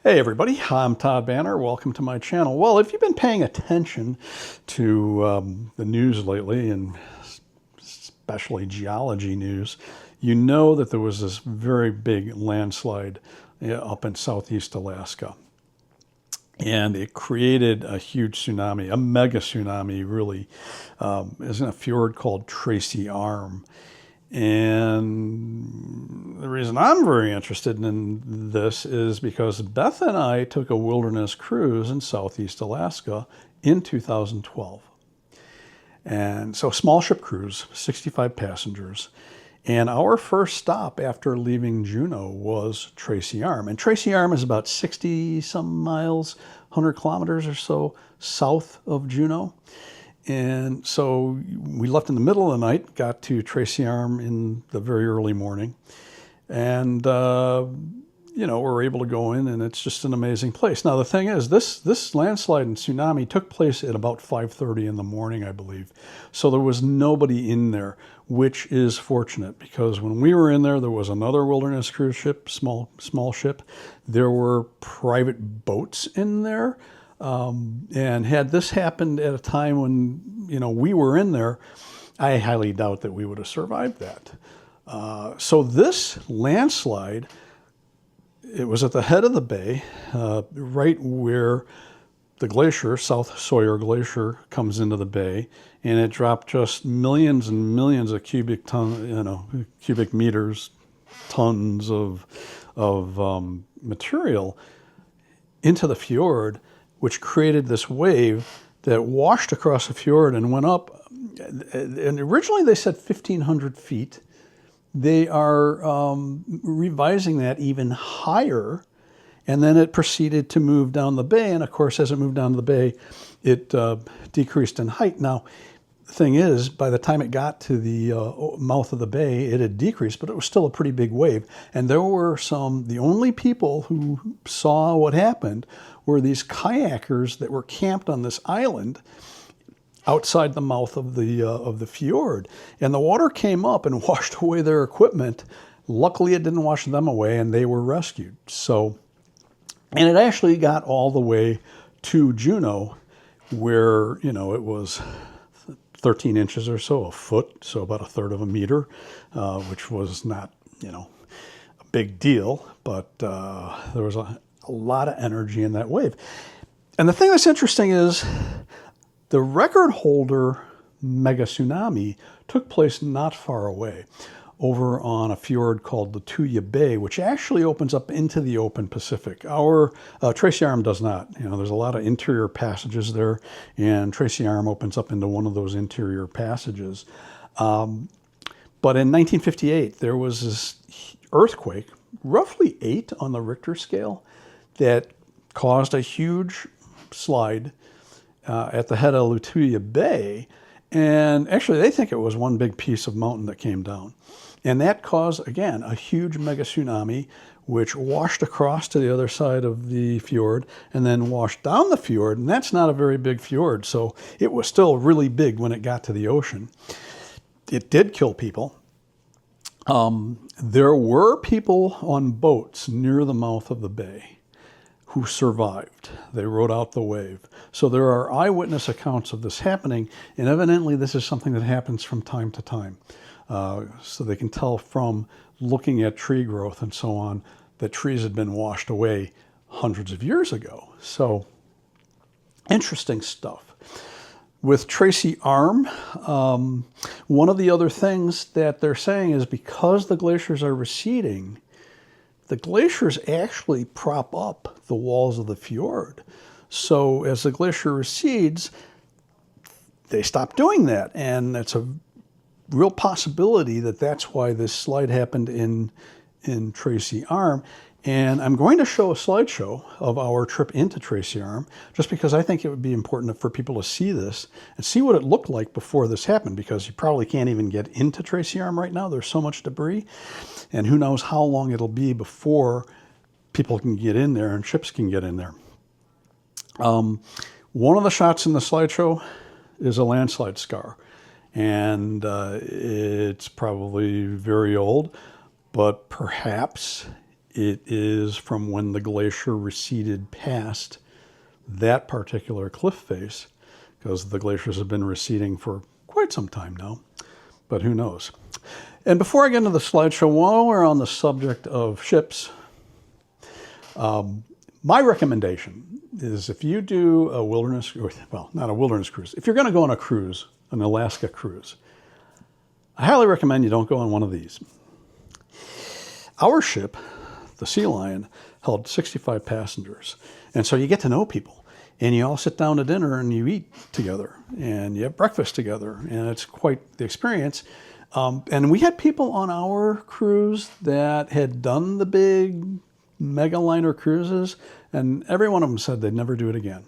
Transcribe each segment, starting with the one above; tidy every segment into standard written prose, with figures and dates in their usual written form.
Hey everybody, I'm Todd Banner. Welcome to my channel. Well, if you've been paying attention to the news lately, and especially geology news, you know that there was this very big landslide up in southeast Alaska. And it created a huge tsunami, a mega tsunami really, is in a fjord called Tracy Arm. And the reason I'm very interested in this is because Beth and I took a wilderness cruise in southeast Alaska in 2012. And so small ship cruise, 65 passengers. And our first stop after leaving Juneau was Tracy Arm. And Tracy Arm is about 60 some miles, 100 kilometers or so south of Juneau. And so we left in the middle of the night, got to Tracy Arm in the very early morning. And, we're able to go in, and it's just an amazing place. Now, the thing is, this landslide and tsunami took place at about 5:30 in the morning, I believe. So there was nobody in there, which is fortunate, because when we were in there, there was another wilderness cruise ship, small ship. There were private boats in there. And had this happened at a time when, we were in there, I highly doubt that we would have survived that. So this landslide, it was at the head of the bay, right where the glacier, South Sawyer Glacier, comes into the bay, and it dropped just millions and millions of cubic meters, tons of material into the fjord, which created this wave that washed across the fjord and went up. And originally they said 1,500 feet. They are revising that even higher. And then it proceeded to move down the bay. And of course, as it moved down the bay, it decreased in height. Now, the thing is, by the time it got to the mouth of the bay, it had decreased, but it was still a pretty big wave. And there were the only people who saw what happened were these kayakers that were camped on this island outside the mouth of the fjord. And the water came up and washed away their equipment. Luckily, it didn't wash them away, and they were rescued. And it actually got all the way to Juneau, where, it was 13 inches or so, a foot, so about a third of a meter, which was not, a big deal, but there was a lot of energy in that wave. And the thing that's interesting is the record holder megatsunami took place not far away, over on a fjord called Lituya Bay, which actually opens up into the open Pacific. Our Tracy Arm does not. There's a lot of interior passages there, and Tracy Arm opens up into one of those interior passages. But in 1958, there was this earthquake, roughly 8 on the Richter scale, that caused a huge slide at the head of Lituya Bay. And actually, they think it was one big piece of mountain that came down. And that caused, again, a huge mega tsunami, which washed across to the other side of the fjord and then washed down the fjord. And that's not a very big fjord, so it was still really big when it got to the ocean. It did kill people. There were people on boats near the mouth of the bay who survived. They rode out the wave. So there are eyewitness accounts of this happening, and evidently this is something that happens from time to time. So they can tell from looking at tree growth and so on that trees had been washed away hundreds of years ago. So interesting stuff. With Tracy Arm, one of the other things that they're saying is because the glaciers are receding, the glaciers actually prop up the walls of the fjord. So as the glacier recedes, they stop doing that. And it's a real possibility that that's why this slide happened in Tracy Arm. And I'm going to show a slideshow of our trip into Tracy Arm, just because I think it would be important for people to see this and see what it looked like before this happened, because you probably can't even get into Tracy Arm right now. There's so much debris, and who knows how long it'll be before people can get in there and ships can get in there. One of the shots in the slideshow is a landslide scar, and it's probably very old, but perhaps it is from when the glacier receded past that particular cliff face, because the glaciers have been receding for quite some time now, but who knows. And before I get into the slideshow, while we're on the subject of ships, my recommendation is if you do a wilderness, well, not a wilderness cruise, if you're going to go on a cruise, an Alaska cruise, I highly recommend you don't go on one of these. Our ship, the Sea Lion, held 65 passengers. And so you get to know people, and you all sit down to dinner and you eat together and you have breakfast together, and it's quite the experience. And we had people on our cruise that had done the big mega liner cruises, and every one of them said they'd never do it again.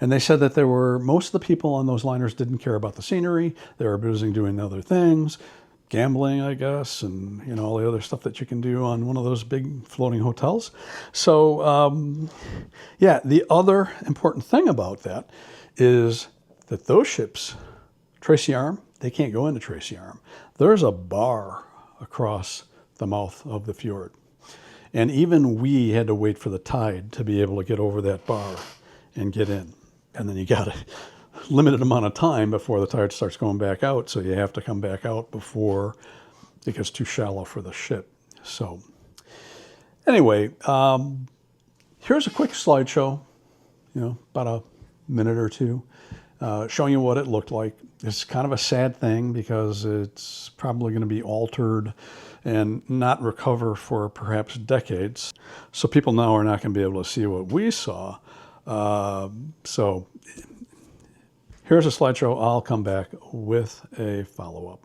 And they said that most of the people on those liners didn't care about the scenery. They were busy doing other things, gambling, I guess, and all the other stuff that you can do on one of those big floating hotels. So yeah, the other important thing about that is that those ships, Tracy Arm, they can't go into Tracy Arm. There's a bar across the mouth of the fjord. And even we had to wait for the tide to be able to get over that bar and get in. And then you got a limited amount of time before the tide starts going back out, so you have to come back out before it gets too shallow for the ship. So anyway, here's a quick slideshow, about a minute or two, showing you what it looked like. It's kind of a sad thing because it's probably going to be altered and not recover for perhaps decades. So people now are not going to be able to see what we saw. So here's a slideshow. I'll come back with a follow-up.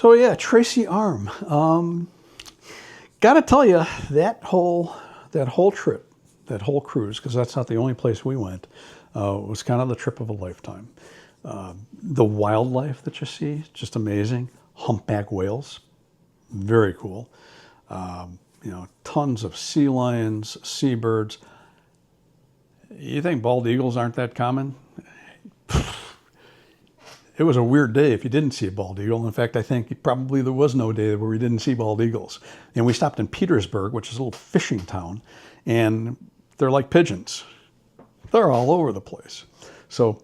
So yeah, Tracy Arm. Got to tell you, that whole trip, that whole cruise, because that's not the only place we went, was kind of the trip of a lifetime. The wildlife that you see, just amazing. Humpback whales, very cool. Tons of sea lions, seabirds. You think bald eagles aren't that common? It was a weird day if you didn't see a bald eagle. In fact, I think probably there was no day where we didn't see bald eagles. And we stopped in Petersburg, which is a little fishing town, and they're like pigeons. They're all over the place. So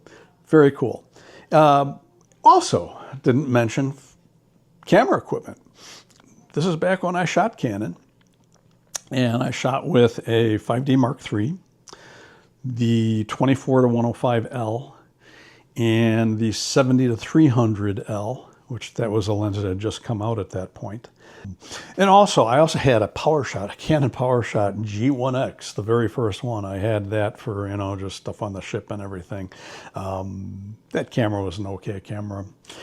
very cool. Also, didn't mention camera equipment. This is back when I shot Canon, and I shot with a 5D Mark III, the 24-105L, and the 70-300L, which that was a lens that had just come out at that point. And also, I also had a PowerShot, a Canon PowerShot G1X, the very first one. I had that for, you know, just stuff on the ship and everything. That camera was an okay camera. A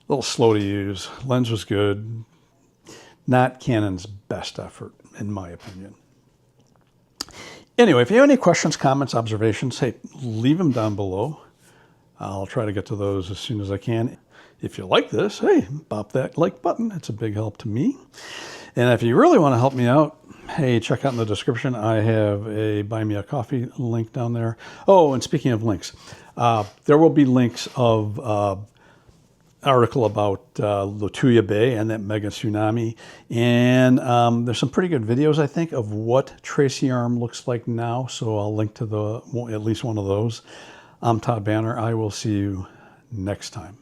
little slow to use. Lens was good. Not Canon's best effort, in my opinion. Anyway, if you have any questions, comments, observations, hey, leave them down below. I'll try to get to those as soon as I can. If you like this, hey, bop that like button. It's a big help to me. And if you really want to help me out, hey, check out in the description. I have a Buy Me a Coffee link down there. Oh, and speaking of links, there will be links of article about Lituya Bay and that mega tsunami. And there's some pretty good videos, I think, of what Tracy Arm looks like now. So I'll link to at least one of those. I'm Todd Banner. I will see you next time.